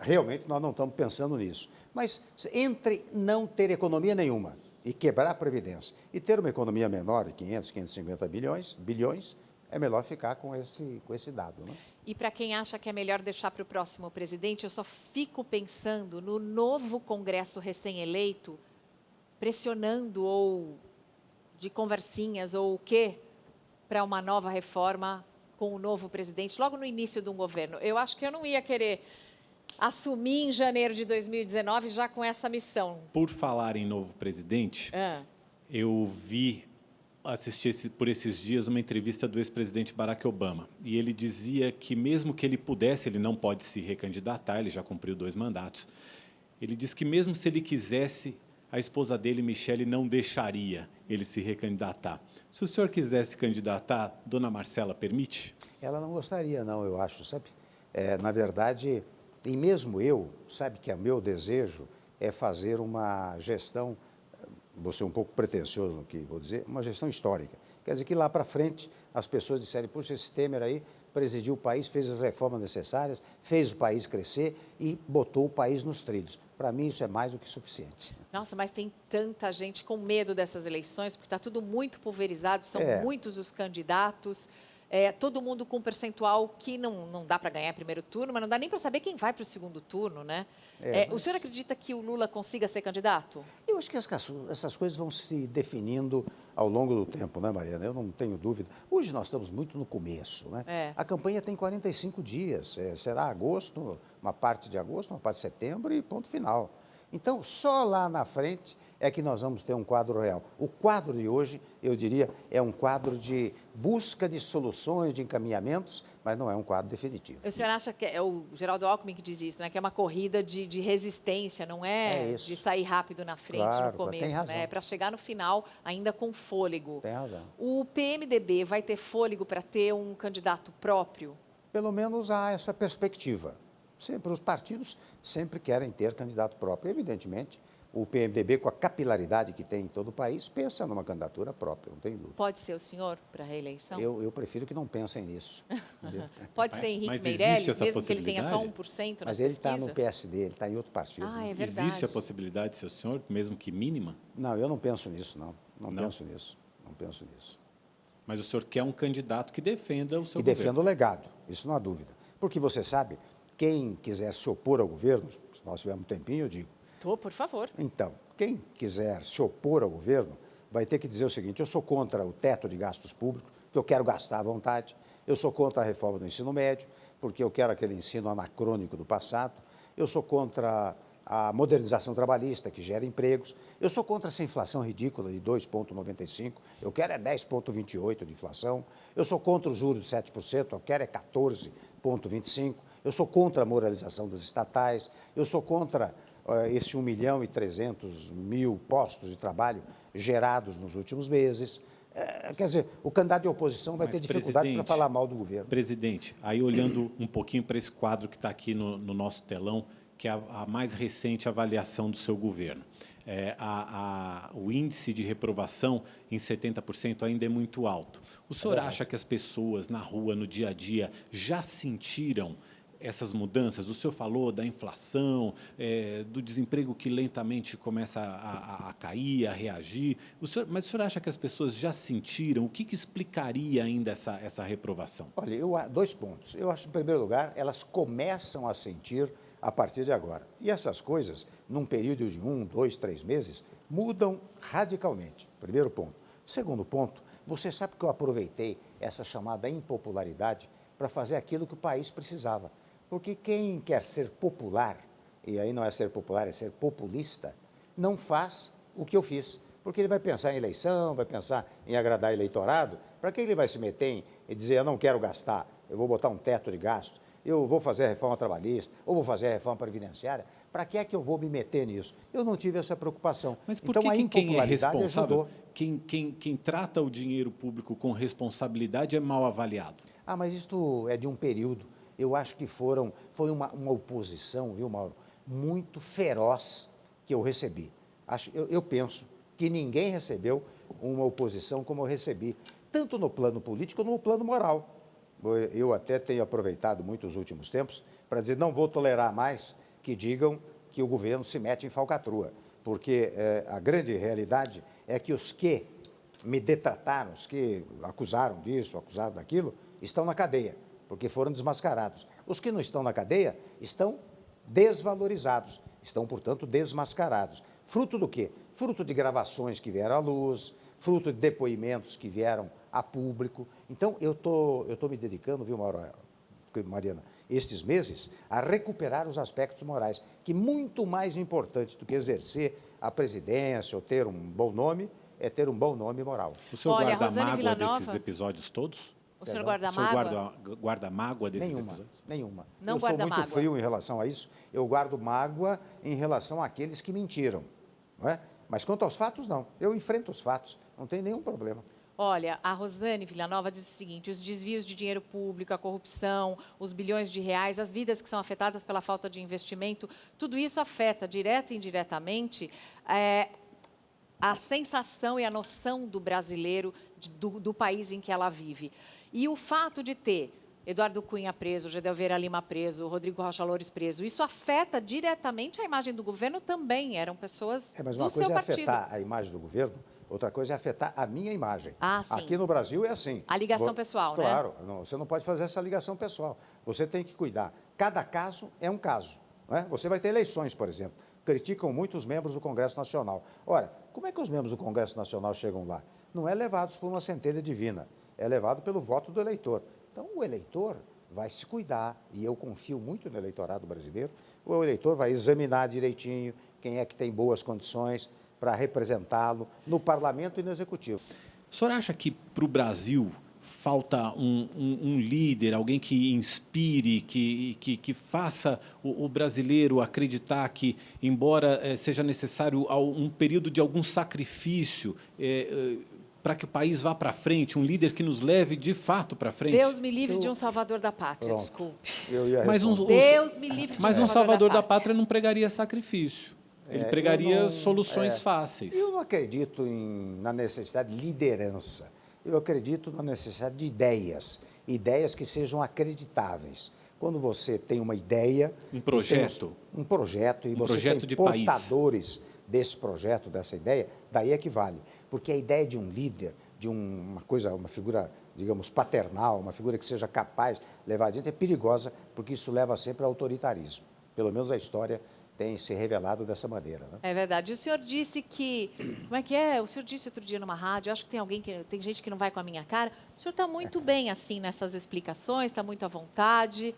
Realmente, nós não estamos pensando nisso. Mas entre não ter economia nenhuma e quebrar a Previdência e ter uma economia menor de 500, 550 bilhões, é melhor ficar com esse dado, né? E para quem acha que é melhor deixar para o próximo presidente, eu só fico pensando no novo Congresso recém-eleito, pressionando ou de conversinhas ou o quê, para uma nova reforma com o novo presidente, logo no início de um governo. Eu acho que eu não ia querer assumir em janeiro de 2019 já com essa missão. Por falar em novo presidente, eu assisti por esses dias uma entrevista do ex-presidente Barack Obama. E ele dizia que mesmo que ele pudesse, ele não pode se recandidatar, ele já cumpriu 2 mandatos. Ele diz que mesmo se ele quisesse, a esposa dele, Michele, não deixaria ele se recandidatar. Se o senhor quisesse se candidatar, dona Marcela permite? Ela não gostaria, não, eu acho, sabe? Na verdade, e mesmo eu, sabe que o meu desejo é fazer uma gestão, vou ser um pouco pretensioso no que vou dizer, uma gestão histórica. Quer dizer que lá para frente as pessoas disserem, puxa, esse Temer aí presidiu o país, fez as reformas necessárias, fez o país crescer e botou o país nos trilhos. Para mim, isso é mais do que suficiente. Nossa, mas tem tanta gente com medo dessas eleições, porque está tudo muito pulverizado, são muitos os candidatos, todo mundo com um percentual que não dá para ganhar primeiro turno, mas não dá nem para saber quem vai para o segundo turno, né? O senhor acredita que o Lula consiga ser candidato? Eu acho que essas coisas vão se definindo ao longo do tempo, né, Mariana? Eu não tenho dúvida. Hoje nós estamos muito no começo, né? A campanha tem 45 dias, será agosto, uma parte de agosto, uma parte de setembro e ponto final. Então, só lá na frente é que nós vamos ter um quadro real. O quadro de hoje, eu diria, é um quadro de busca de soluções, de encaminhamentos, mas não é um quadro definitivo. O senhor acha que é o Geraldo Alckmin que diz isso, né? Que é uma corrida de resistência, não é de sair rápido na frente Claro, no começo, tem razão. né? É para chegar no final ainda com fôlego. Tem razão. O PMDB vai ter fôlego para ter um candidato próprio? Pelo menos há essa perspectiva. Sempre os partidos sempre querem ter candidato próprio. Evidentemente, o PMDB, com a capilaridade que tem em todo o país, pensa numa candidatura própria, não tem dúvida. Pode ser o senhor para a reeleição? Eu prefiro que não pensem nisso. Pode ser Henrique Mas Meirelles, existe essa mesmo que ele tenha só possibilidade? 1% nas Mas ele está no pesquisas? PSD, ele está em outro partido. Ah, é verdade. Existe a possibilidade de ser o senhor, mesmo que mínima? Não, eu não penso nisso, não. Não Não? penso nisso. Não penso nisso. Mas o senhor quer um candidato que defenda o seu E governo. defendo o legado, isso não há dúvida. Porque você sabe, quem quiser se opor ao governo, se nós tivermos um tempinho, eu digo. Por favor. Então, quem quiser se opor ao governo vai ter que dizer o seguinte: eu sou contra o teto de gastos públicos, que eu quero gastar à vontade. Eu sou contra a reforma do ensino médio, porque eu quero aquele ensino anacrônico do passado. Eu sou contra a modernização trabalhista, que gera empregos. Eu sou contra essa inflação ridícula de 2,95%. Eu quero é 10,28% de inflação. Eu sou contra o juros de 7%. Eu quero é 14,25%. Eu sou contra a moralização das estatais. Eu sou contra esse 1.300.000 postos de trabalho gerados nos últimos meses. Quer dizer, o candidato de oposição vai ter dificuldade para falar mal do governo. Presidente, aí olhando um pouquinho para esse quadro que está aqui no nosso telão, que é a mais recente avaliação do seu governo. O índice de reprovação em 70% ainda é muito alto. O senhor acha que as pessoas na rua, no dia a dia, já sentiram essas mudanças? O senhor falou da inflação, do desemprego que lentamente começa a cair, a reagir. Mas o senhor acha que as pessoas já sentiram? O que explicaria ainda essa reprovação? Olha, dois pontos. Eu acho, em primeiro lugar, elas começam a sentir a partir de agora. E essas coisas, num período de 1, 2, 3 meses, mudam radicalmente. Primeiro ponto. Segundo ponto, você sabe que eu aproveitei essa chamada impopularidade para fazer aquilo que o país precisava. Porque quem quer ser popular, e aí não é ser popular, é ser populista, não faz o que eu fiz. Porque ele vai pensar em eleição, vai pensar em agradar eleitorado. Para que ele vai se meter em dizer, eu não quero gastar, eu vou botar um teto de gasto, eu vou fazer a reforma trabalhista, ou vou fazer a reforma previdenciária? Para que é que eu vou me meter nisso? Eu não tive essa preocupação. Mas por então, que a quem é responsável, ajudou. quem trata o dinheiro público com responsabilidade é mal avaliado? Ah, mas isto é de um período. Eu acho que foi uma oposição, viu, Mauro, muito feroz que eu recebi. Eu penso que ninguém recebeu uma oposição como eu recebi, tanto no plano político como no plano moral. Eu até tenho aproveitado muito os últimos tempos para dizer, não vou tolerar mais que digam que o governo se mete em falcatrua, porque a grande realidade é que os que me detrataram, os que acusaram disso, acusaram daquilo, estão na cadeia, porque foram desmascarados. Os que não estão na cadeia estão desvalorizados, estão, portanto, desmascarados. Fruto do quê? Fruto de gravações que vieram à luz, fruto de depoimentos que vieram a público. Então, eu tô me dedicando, viu, Mariana, estes meses, a recuperar os aspectos morais, que muito mais importante do que exercer a presidência ou ter um bom nome, é ter um bom nome moral. O senhor Olha, guarda Rosane mágoa Villanova- desses episódios todos? O senhor Perdão? guarda O senhor mágoa? guarda mágoa desses episódios? Nenhuma. Não eu sou guarda muito mágoa. frio em relação a isso. Eu guardo mágoa em relação àqueles que mentiram, não é? Mas quanto aos fatos, não. Eu enfrento os fatos, não tem nenhum problema. Olha, a Rosane Villanova diz o seguinte: os desvios de dinheiro público, a corrupção, os bilhões de reais, as vidas que são afetadas pela falta de investimento, tudo isso afeta, direta e indiretamente, a sensação e a noção do brasileiro, do país em que ela vive. E o fato de ter Eduardo Cunha preso, Gedel Vieira Lima preso, Rodrigo Rocha Loures preso. Isso afeta diretamente a imagem do governo também. Eram pessoas Mas do uma seu coisa é partido. afetar a imagem do governo, outra coisa é afetar a minha imagem. Ah, sim. Aqui no Brasil é assim. A ligação pessoal, né? Claro, você não pode fazer essa ligação pessoal. Você tem que cuidar. Cada caso é um caso. Né? Você vai ter eleições, por exemplo. Criticam muito os membros do Congresso Nacional. Ora, como é que os membros do Congresso Nacional chegam lá? Não é levados por uma centelha divina, é levado pelo voto do eleitor. Então, o eleitor vai se cuidar, e eu confio muito no eleitorado brasileiro, o eleitor vai examinar direitinho quem é que tem boas condições para representá-lo no parlamento e no executivo. O senhor acha que para o Brasil falta um líder, alguém que inspire, que faça o brasileiro acreditar que, embora seja necessário um período de algum sacrifício para que o país vá para frente, um líder que nos leve de fato para frente? Deus me livre de um salvador da pátria, Pronto. desculpe. Eu ia Mas responder. Deus me livre de Mas um um salvador da pátria. pátria não pregaria sacrifício. Ele pregaria soluções fáceis. Eu não acredito na necessidade de liderança. Eu acredito na necessidade de ideias. Ideias que sejam acreditáveis. Quando você tem uma ideia... Um projeto. Um projeto, e você projeto tem de país. portadores desse projeto, dessa ideia, daí é que vale. Porque a ideia de um líder, de uma figura, digamos, paternal, uma figura que seja capaz de levar adiante, é perigosa, porque isso leva sempre ao autoritarismo. Pelo menos a história tem se revelado dessa maneira. Né? É verdade. O senhor disse que... Como é que é? O senhor disse outro dia numa rádio, acho que tem gente que não vai com a minha cara. O senhor está muito bem, assim, nessas explicações, está muito à vontade,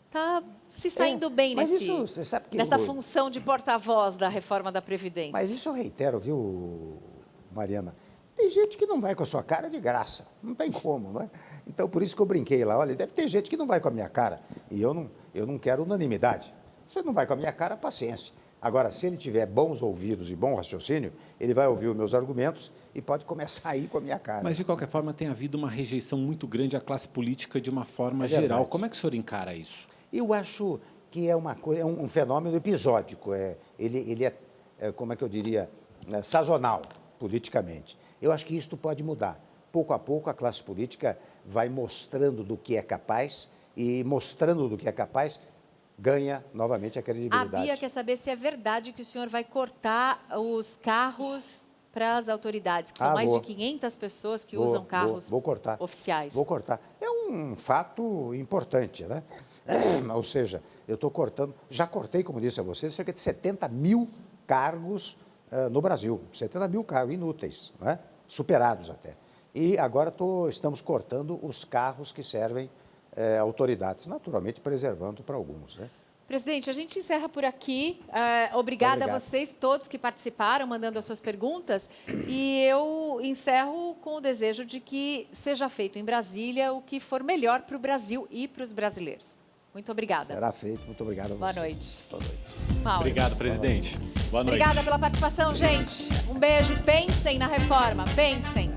está se saindo bem mas isso, você sabe que nessa função de porta-voz da reforma da Previdência. Mas isso eu reitero, viu, Mariana? Tem gente que não vai com a sua cara de graça. Não tem como, não é? Então, por isso que eu brinquei lá. Olha, deve ter gente que não vai com a minha cara. E eu não quero unanimidade. Se ele não vai com a minha cara, paciência. Agora, se ele tiver bons ouvidos e bom raciocínio, ele vai ouvir os meus argumentos e pode começar a ir com a minha cara. Mas, de qualquer forma, tem havido uma rejeição muito grande à classe política de uma forma verdade. geral. Como é que o senhor encara isso? Eu acho que é um fenômeno episódico. Ele é, como é que eu diria, sazonal, politicamente. Eu acho que isto pode mudar. Pouco a pouco, a classe política vai mostrando do que é capaz e, mostrando do que é capaz, ganha novamente a credibilidade. A Bia quer saber se é verdade que o senhor vai cortar os carros para as autoridades, que são mais de 500 pessoas que usam carros vou cortar. oficiais. Vou cortar. É um fato importante, né? Ou seja, eu estou cortando, já cortei, como disse a você, cerca de 70 mil cargos no Brasil. 70 mil cargos inúteis, né? Superados até. E agora estamos cortando os carros que servem autoridades, naturalmente preservando para alguns, né? Presidente, a gente encerra por aqui. Obrigada a vocês todos que participaram, mandando as suas perguntas. E eu encerro com o desejo de que seja feito em Brasília o que for melhor para o Brasil e para os brasileiros. Muito obrigada. Será feito. Muito obrigado a você. Boa noite. Boa noite. Mauro. Obrigado, presidente. Boa noite. Obrigada pela participação, gente. Um beijo. Pensem na reforma. Pensem.